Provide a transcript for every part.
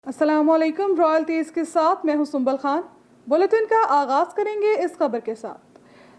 अस्सलाम वालेकुम। रॉयल तेज के साथ मैं हूं सुंबल खान। बुलेटिन का आगाज करेंगे इस खबर के साथ।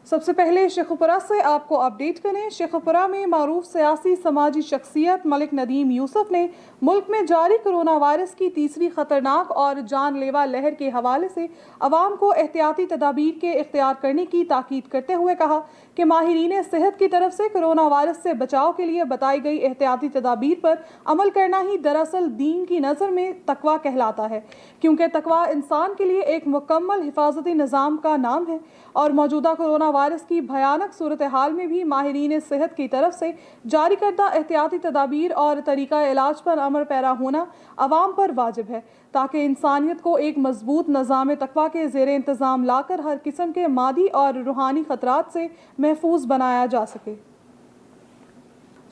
सबसे पहले शेखुपुरा से आपको अपडेट करें। शेखुपुरा में मारूफ सियासी समाजी शख्सियत मलिक नदीम यूसुफ ने मुल्क में जारी कोरोना वायरस की तीसरी खतरनाक और जानलेवा लहर के हवाले से अवाम को एहतियाती तदाबीर के इख्तियार करने की ताकीद करते हुए कहा कि माहिरीन सेहत की तरफ से कोरोना वायरस से बचाव के लिए बताई गई एहतियाती तदाबीर पर अमल करना ही दरअसल दीन की नज़र में तकवा कहलाता है, क्योंकि तकवा इंसान के लिए एक मुकम्मल हिफाजती निज़ाम का नाम है और मौजूदा कोरोना वायरस की भयानक सूरत हाल में भी माहिरीन सेहत की तरफ से जारी करदा एहतियाती तदाबीर और तरीका इलाज पर अमल पैरा होना अवाम पर वाजिब है, ताकि इंसानियत को एक मजबूत निज़ाम तकवा के ज़ेरे इंतज़ाम लाकर हर किस्म के मादी और रूहानी ख़तरात से महफूज बनाया जा सके।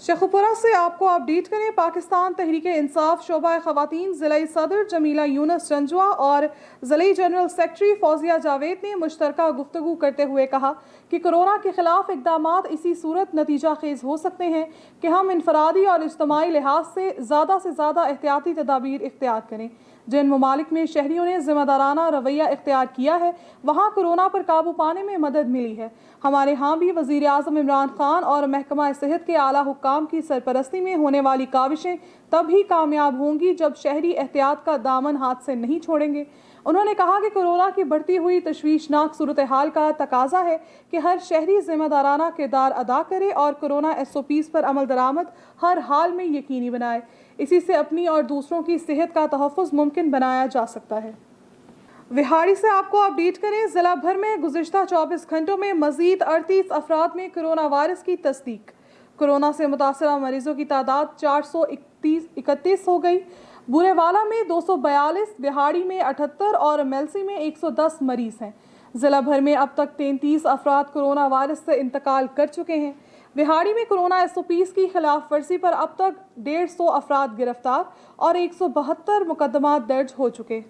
शेखुपुरा से आपको अपडेट करें। पाकिस्तान तहरीक इंसाफ शोबा ख़वातीन ज़िला सदर जमीला यूनुस जंजुआ और ज़िला जनरल सेक्रेटरी फौजिया जावेद ने मुश्तरका गुफ्तगू करते हुए कहा कि कोरोना के खिलाफ इक़दामात इसी सूरत नतीजा खेज़ हो सकते हैं कि हम इनफरादी और इज्तमाई लिहाज से ज़्यादा एहतियाती तदाबीर इख्तियार करें। जिन ममालिक में शहरियों ने ज़िम्मेदाराना रवैया इख्तियार किया है, वहाँ कोरोना पर काबू पाने में मदद मिली है। हमारे यहाँ भी वज़ीर आज़म इमरान खान और महकमा सेहत के आला हुक्काम की सरपरस्ती में होने वाली काविशें तब ही कामयाब होंगी जब शहरी एहतियात का दामन हाथ से नहीं छोड़ेंगे। उन्होंने कहा कि कोरोना की बढ़ती हुई तशवीशनाक सूरत हाल का तकाजा है कि हर शहरी जिम्मेदाराना किरदार अदा करे और कोरोना SOPs पर अमल दरामद हर हाल में यकीनी बनाए। इसी से अपनी और दूसरों की सेहत का तहफ़्फ़ुज़ मुमकिन बनाया जा सकता है। विहाड़ी से आपको अपडेट करें। ज़िला भर में गुज़िश्ता 24 घंटों में मज़ीद 38 अफराद में कोरोना वायरस की तस्दीक। कोरोना से मुतासरा मरीजों की तादाद 431 हो गई। बुरेवाला में 242, विहाड़ी में 78 और मेलसी में 110 मरीज हैं। ज़िला भर में अब तक 33 अफराद कोरोना वायरस से इंतकाल कर चुके हैं। विहाड़ी में कोरोना SOPs की खिलाफ वर्जी पर अब तक 150 अफराद गिरफ्तार और 172 मुकदमात दर्ज हो चुके।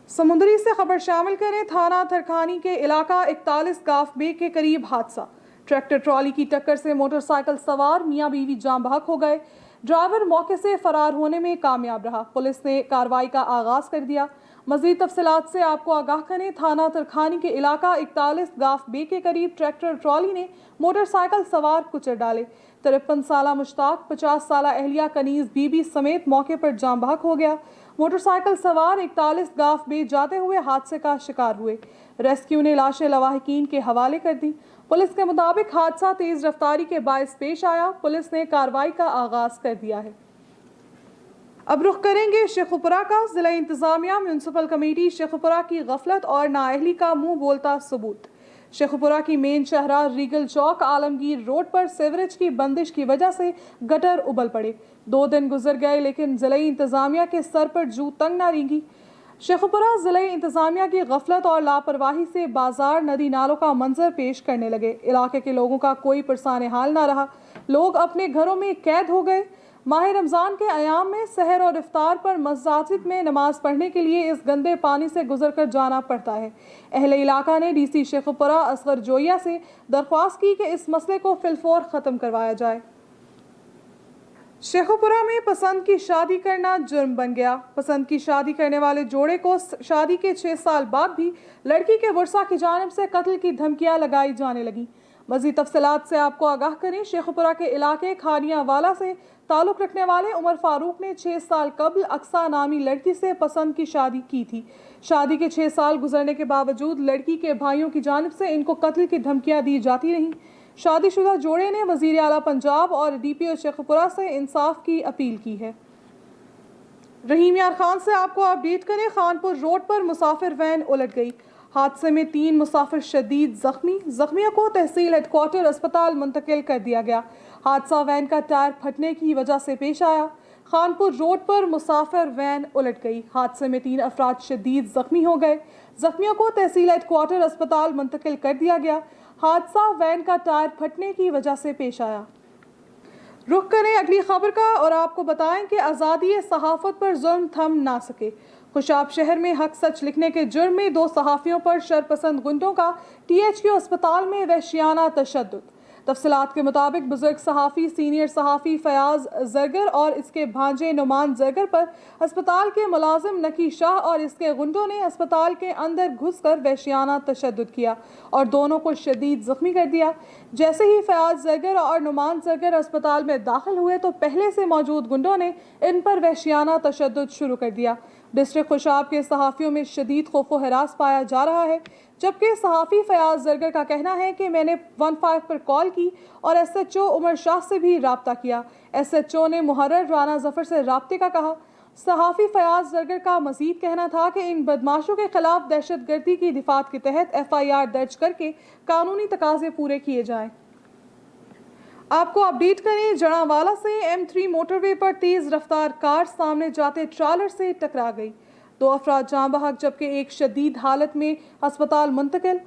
समुंदरी से खबर शामिल करें। थाना थरखानी के इलाका 41 गाफ बे के करीब हादसा। ट्रैक्टर ट्रॉली की टक्कर से मोटरसाइकिल सवार मियाँ बीवी जान बहक हो गए। ड्राइवर मौके से फरार होने में कामयाब रहा। पुलिस ने कार्रवाई का आगाज कर दिया। मजीद तफसीलात से आपको आगाह करें। थाना तरखानी के इलाका 41 गाफ बे के करीब ट्रैक्टर ट्रॉली ने मोटरसाइकिल सवार कुचल डाले। 53 साला मुश्ताक, 50 साला अहलिया कनीज बीबी समेत मौके पर जान बहक हो गया। मोटरसाइकिल सवार 41 गाफ बे जाते हुए हादसे का शिकार हुए। रेस्क्यू ने लाशें लवाहिकीन के हवाले कर दी। पुलिस के मुताबिक हादसा तेज रफ्तारी के बायस पेश आया। पुलिस ने कार्रवाई का आगाज कर दिया है। अब रुख करेंगे शेखुपुरा का। जिला इंतजामिया म्यूनसिपल कमेटी शेखुपुरा की गफलत और नाअहली का मुंह बोलता सबूत। शेखुपुरा की मेन शहरा रीगल चौक आलमगीर रोड पर सीवरेज की बंदिश की वजह से गटर उबल पड़े। 2 दिन गुजर गए लेकिन जिला इंतजामिया के सर पर जू तंग ना रेंगी। शेखुपुरा जिला इंतजामिया की गफलत और लापरवाही से बाजार नदी नालों का मंजर पेश करने लगे। इलाके के लोगों का कोई परेशान हाल ना रहा। लोग अपने घरों में कैद हो गए। माह रमज़ान के अयाम में सहर और इफ्तार पर मस्जिद में नमाज पढ़ने के लिए इस गंदे पानी से गुजर कर जाना पड़ता है। अहले इलाका ने DC शेखुपुरा असगर जोया से दरख्वास्त की कि इस मसले को फिलफौर ख़त्म करवाया जाए। शेखुपुरा में पसंद की शादी करना जुर्म बन गया। पसंद की शादी करने वाले जोड़े को शादी के 6 साल बाद भी लड़की के वर्सा की जानिब से कत्ल की धमकियां लगाई जाने लगी। मज़ीद तफसीलात से आपको आगाह करें। शेखुपुरा के इलाके खानिया वाला से ताल्लुक़ रखने वाले उमर फारूक ने 6 साल कबल अक्सा नामी लड़की से पसंद की शादी की थी। शादी के 6 साल गुजरने के बावजूद लड़की के भाइयों की जानिब से इनको कत्ल की धमकियां दी जाती रहीं। शादीशुदा जोड़े ने वज़ीर आला पंजाब और DPO शेखुपुरा से इंसाफ की अपील की है। रहीम यार खान से आपको अपडेट करें। खानपुर रोड पर मुसाफिर वैन उलट गई। हादसे में 3 मुसाफिर शदीद जख्मी। जख्मियों को तहसील हेडक्वार्टर अस्पताल मुंतकिल कर दिया गया। हादसा वैन का टायर फटने की वजह से पेश आया। खानपुर रोड पर मुसाफिर वैन उलट गई। हादसे में 3 अफराद शदीद जख्मी हो गए। जख्मियों को तहसील हेडक्वार्टर अस्पताल मुंतकिल कर दिया गया। हादसा वैन का टायर फटने की वजह से पेश आया। रुख करें अगली खबर का और आपको बताएं कि आज़ादी सहाफ़त पर जुल्म थम ना सके। खुशाब शहर में हक सच लिखने के जुर्म में 2 सहाफ़ियों पर शरपसंद गुंडों का THQ अस्पताल में वहशियाना तशद्दुद। तफसीलात के मुताबिक बुजुर्ग सहाफ़ी सीनियर सहाफ़ी फयाज जरगर और इसके भांजे नुमान जरगर पर अस्पताल के मुलाजिम नकी शाह और इसके गुंडों ने अस्पताल के अंदर घुसकर वहशियाना तशद्दुद किया और दोनों को शदीद जख्मी कर दिया। जैसे ही फयाज जरगर और नुमान जरगर अस्पताल में दाखिल हुए तो पहले से मौजूद गुंडों ने इन पर वहशियाना तशद्दुद शुरू कर दिया। डिस्ट्रिक्ट खुशाब के सहाफ़ियों में शदीद खौफ व हरास पाया जा रहा है, जबकि सहाफ़ी फयाज जरगर का कहना है कि मैंने 15 पर कॉल की और SHO उमर शाह से भी रब्ता किया। SHO ने मुहर्रर राना जफ़र से रब्ते का कहा। सहाफ़ी फयाज जरगर का मज़ीद कहना था कि इन बदमाशों के खिलाफ दहशतगर्दी की दिफात के तहत FIR दर्ज करके कानूनी तकाजे पूरे किए जाएँ। आपको अपडेट करें, जड़ावाला से M3 मोटरवे पर तेज़ रफ्तार कार सामने जाते ट्रालर से टकरा गई। 2 अफराद जाँ बहक जबकि एक शदीद हालत में अस्पताल मुंतकिल।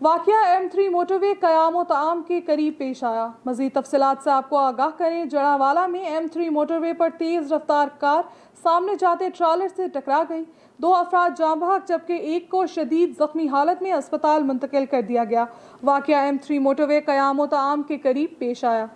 वाक़या M3 मोटरवे क़याम ताम के करीब पेश आया। मज़ीद तफसीलात से आपको आगाह करें, जड़ावाला में M3 मोटरवे पर तेज़ रफ्तार कार सामने जाते ट्रालर से टकरा गई। 2 अफराद जाँ बहक जबकि एक को शदीद ज़ख्मी हालत में अस्पताल मुंतकिल कर दिया गया। वाक़या M3 मोटरवे क़याम ताम के करीब पेश आया।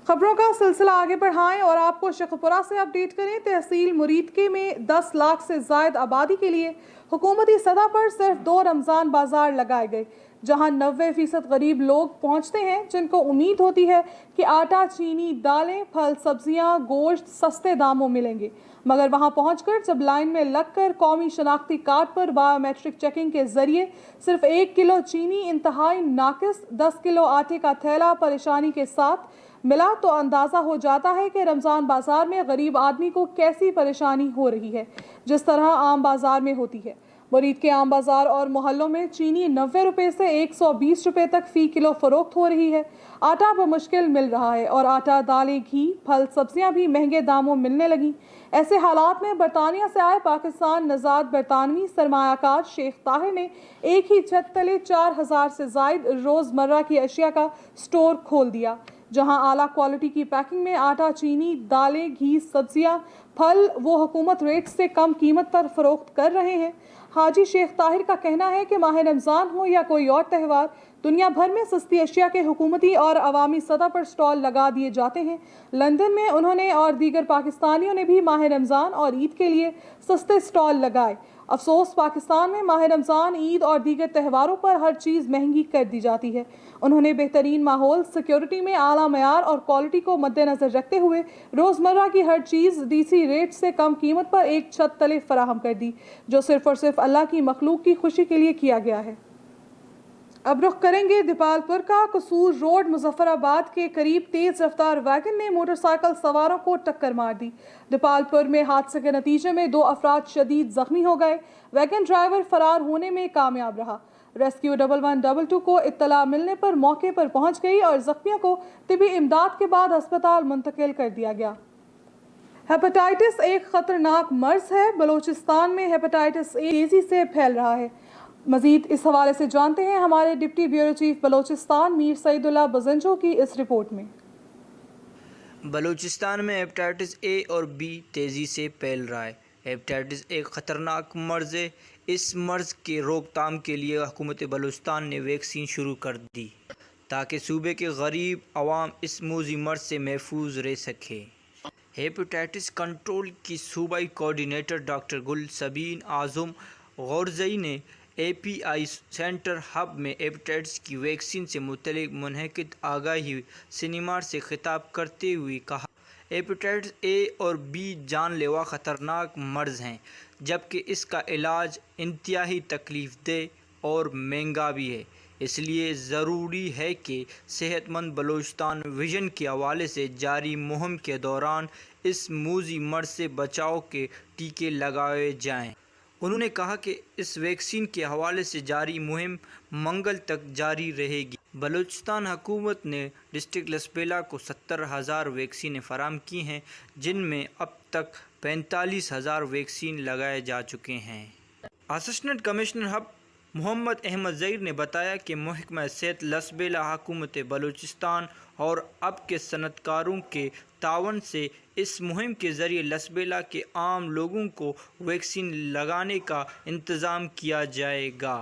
खबरों का सिलसिला आगे बढ़ाएं और आपको शेखपुरा से अपडेट करें। तहसील मुरीदके में 10 लाख से ज़ायद आबादी के लिए हुकूमती सतह पर सिर्फ 2 रमज़ान बाजार लगाए गए, जहां 90% गरीब लोग पहुंचते हैं जिनको उम्मीद होती है कि आटा, चीनी, दालें, फल, सब्जियां, गोश्त सस्ते दामों मिलेंगे, मगर वहां पहुंचकर जब लाइन में लगकर कौमी शनाख्ती कार्ड पर बायोमेट्रिक चेकिंग के जरिए सिर्फ 1 किलो चीनी इंतहाई नाकिस, 10 किलो आटे का थैला परेशानी के साथ मिला तो अंदाज़ा हो जाता है कि रमज़ान बाज़ार में गरीब आदमी को कैसी परेशानी हो रही है, जिस तरह आम बाज़ार में होती है। मुरीद के आम बाज़ार और मोहल्लों में चीनी 90 रुपये से 120 रुपये तक फ़ी किलो फ़रोख्त हो रही है। आटा बमुश्किल मिल रहा है और आटा, दालें, घी, फल, सब्जियां भी महंगे दामों मिलने लगी। ऐसे हालात में बरतानिया से आए पाकिस्तान नज़ाद बरतानवी सरमायाकार शेख ताहिर ने एक ही छत तले 4000 से ज़ायद रोज़मर्रा की अशिया का स्टोर खोल दिया, जहां आला क्वालिटी की पैकिंग में आटा, चीनी, दालें, घी, सब्जियां, फल वो हुकूमत रेट से कम कीमत पर फरोख्त कर रहे हैं। हाजी शेख ताहिर का कहना है कि माह रमज़ान हो या कोई और त्यौहार, दुनिया भर में सस्ती अशिया के हुकूमती और अवामी सतह पर स्टॉल लगा दिए जाते हैं। लंदन में उन्होंने और दीगर पाकिस्तानियों ने भी माह रमज़ान और ईद के लिए सस्ते स्टॉल लगाए। अफसोस, पाकिस्तान में माह रमज़ान, ईद और दीगर त्योहारों पर हर चीज़ महंगी कर दी जाती है। उन्होंने बेहतरीन माहौल, सिक्योरिटी में आला मयार और क्वालिटी को मद्देनज़र रखते हुए रोज़मर्रा की हर चीज़ DC रेट से कम कीमत पर एक छत तले फराहम कर दी, जो सिर्फ और सिर्फ अल्लाह की मखलूक की खुशी के लिए किया गया है। अब रुख करेंगे दीपालपुर का। कसूर रोड मुजफ्फराबाद के करीब तेज रफ्तार वैगन ने मोटरसाइकिल सवारों को टक्कर मार दी। दीपालपुर में हादसे के नतीजे में 2 अफराद शदीद जख्मी हो गए। वैगन ड्राइवर फरार होने में कामयाब रहा। रेस्क्यू 1122 को इत्तला मिलने पर मौके पर पहुंच गई और जख्मियों को तिबी इमदाद के बाद अस्पताल मुंतकिल कर दिया गया। हेपेटाइटिस एक खतरनाक मर्ज है। बलूचिस्तान में हेपेटाइटिस तेजी से फैल रहा है। मजीद इस हवाले से जानते हैं हमारे deputy bureau chief Balochistan Mir Saeedullah Bizenjo की इस रिपोर्ट में। बलूचिस्तान में हेपेटाइटिस ए और बी तेज़ी से फैल रहा है। हेपेटाइटिस एक ख़तरनाक मर्ज़ है। इस मर्ज़ के रोकथाम के लिए हुकूमत बलूचिस्तान ने वैक्सीन शुरू कर दी ताकि सूबे के गरीब अवाम इस मूजी मर्ज़ से महफूज रह सके। हेपेटाइटिस कंट्रोल की सूबाई कोऑर्डिनेटर डॉक्टर गुल सबीन आज़म गौरजई ने API सेंटर हब में हेपेटाइटिस की वैक्सीन से मुतल्लिक़ मुनहकिद आगाही सेमिनार से खिताब करते हुए कहा, हेपेटाइटिस ए और बी जानलेवा ख़तरनाक मर्ज़ हैं, जबकि इसका इलाज इंतहाई तकलीफ़देह और महंगा भी है। इसलिए ज़रूरी है कि सेहतमंद बलूचिस्तान विजन के हवाले से जारी मुहिम के दौरान इस मूजी मर्ज़ से बचाव के टीके लगाए जाएँ। उन्होंने कहा कि इस वैक्सीन के हवाले से जारी मुहिम मंगल तक जारी रहेगी। बलूचिस्तान हुकूमत ने डिस्ट्रिक्ट लसबेला को 70,000 वैक्सीनें फराहम की हैं, जिनमें अब तक 45,000 वैक्सीन लगाए जा चुके हैं। असिस्टेंट कमिश्नर हब मोहम्मद अहमद ज़हीर ने बताया कि महकमा सेहत लसबेला हुकूमत बलूचिस्तान और अब के सनतकारों के तावन से इस मुहिम के ज़रिए लसबेला के आम लोगों को वैक्सीन लगाने का इंतज़ाम किया जाएगा।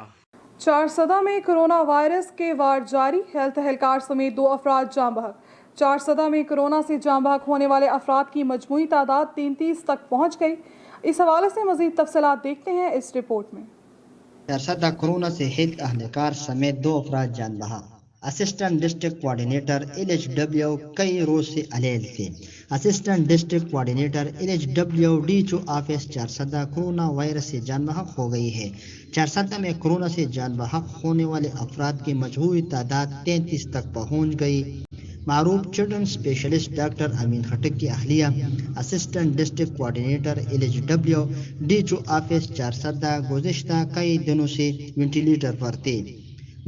चारसदा में कोरोना वायरस के वार जारी, हेल्थ एहलकार समेत 2 अफराद जाँ बहक। चारसदा में कोरोना से जाँ बहक होने वाले अफराद की मजमूई तादाद 33 तक पहुँच गई। इस हवाले से मज़ीद तफसीलात देखते हैं इस रिपोर्ट में। चारसदा कोरोना से हेल्थ एहलकार समेत 2 अफराद जान बहक। असिस्टेंट डिस्ट्रिक्ट कोऑर्डिनेटर LHW कई रोज से अलर्ट थे। Assistant district coordinator LHW DHO office Charsadda corona virus से जान बहक हो गई है। चारसदा में कोरोना से जान बहक होने वाले अफराद की मजमूई तादाद 33 तक पहुंच गई। मारूफ children specialist doctor Amin Khattak की अहलिया assistant district coordinator LHW DHO office Charsadda गुज़िश्ता कई दिनों से वेंटिलेटर पर थे।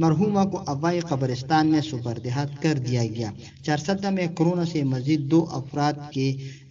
मरहूमा को अवाई कब्रिस्तान में सुपरदहात कर दिया गया। चारसदा में कोरोना से मजीद 2 अफराद के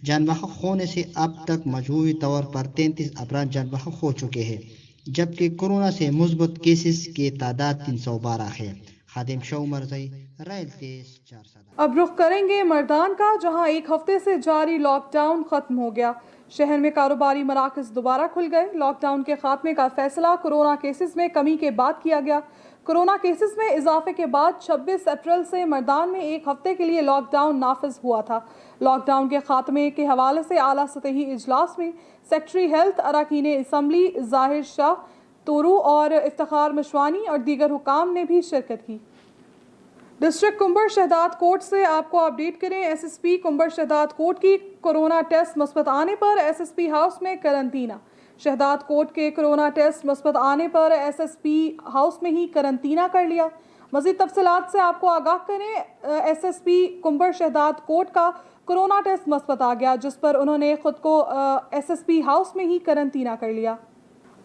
जान बहक होने से अब तक मजमूई तौर पर 33 अफराद जान बहक हो चुके हैं, जबकि कोरोना से मुस्बत केसेस की तादाद 312 है। खादिम शो मरज़ई, रायल तेज, चारसदा। अब रुख करेंगे मर्दान का, जहां एक हफ्ते से जारी लॉकडाउन खत्म हो गया। शहर में कारोबारी मराकज़ दोबारा खुल गए। लॉकडाउन के खात्मे का फैसला कोरोना केसेस में कमी के बाद किया गया। कोरोना केसेस में इजाफे के बाद 26 अप्रैल से मर्दान में एक हफ्ते के लिए लॉकडाउन नाफिज हुआ था। लॉकडाउन के खात्मे के हवाले से आला सतही इजलास में सेक्रेटरी हेल्थ अरकान असम्बली ज़ाहिर शाह तोरू और इफ्तिखार मशवानी और दीगर हुकाम ने भी शिरकत की। डिस्ट्रिक्ट कुंबर शहदाद कोट से आपको अपडेट करें। SSP कुंबर शहदाद कोट की कोरोना टेस्ट मुस्बत आने पर SSP हाउस में करंतना। शहदाद कोट के कोरोना टेस्ट मुस्बत आने पर SSP हाउस में ही करंतना कर लिया। मज़ीद तफसीलात से आपको आगाह करें। SSP कुंबर शहदाद कोट का कोरोना टेस्ट मुस्बत आ गया, जिस पर उन्होंने खुद को SSP हाउस में ही करंतना कर लिया।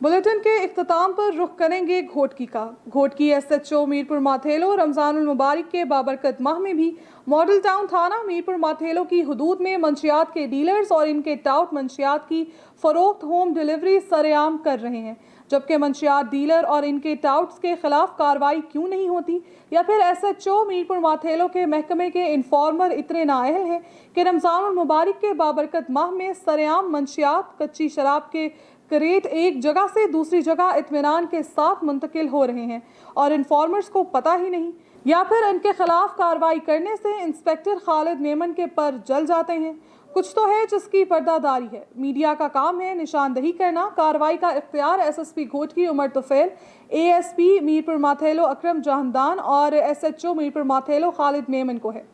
बुलेटिन के इख्तिताम पर रुख करेंगे घोटकी का। घोटकी SHO मीरपुर माथेलो रमज़ानुल मुबारक के बाबरकत माह में भी मॉडल टाउन थाना मीरपुर माथेलो की हदूद में मंशियात के डीलर्स और इनके टाउट मंशियात की फ़रोख्त होम डिलीवरी सरेआम कर रहे हैं, जबकि मंशियात डीलर और इनके टाउट्स के खिलाफ कार्रवाई क्यों नहीं होती, या फिर SHO मीरपुर माथेलो के महकमे के इन्फॉर्मर इतने नाअहल हैं कि रमज़ानुल मुबारक के बाबरकत माह में सरेआम मंशियात कच्ची शराब के क्रेट एक जगह से दूसरी जगह इत्मीनान के साथ मुंतकिल हो रहे हैं और इन्फॉर्मर्स को पता ही नहीं, या फिर इनके खिलाफ कार्रवाई करने से इंस्पेक्टर खालिद मेमन के पर जल जाते हैं। कुछ तो है जिसकी पर्दादारी है। मीडिया का काम है निशानदही करना। कार्रवाई का इख्तियार SSP घोटकी उमर तुफैल, ASP मीरपुर माथेलो अकरम जहानदान और SHO मीरपुर माथेलो खालिद मेमन को है।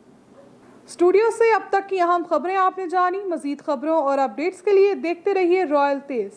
स्टूडियो से अब तक की अहम खबरें आपने जानी। मजीद खबरों और अपडेट्स के लिए देखते रहिए रॉयल तेज।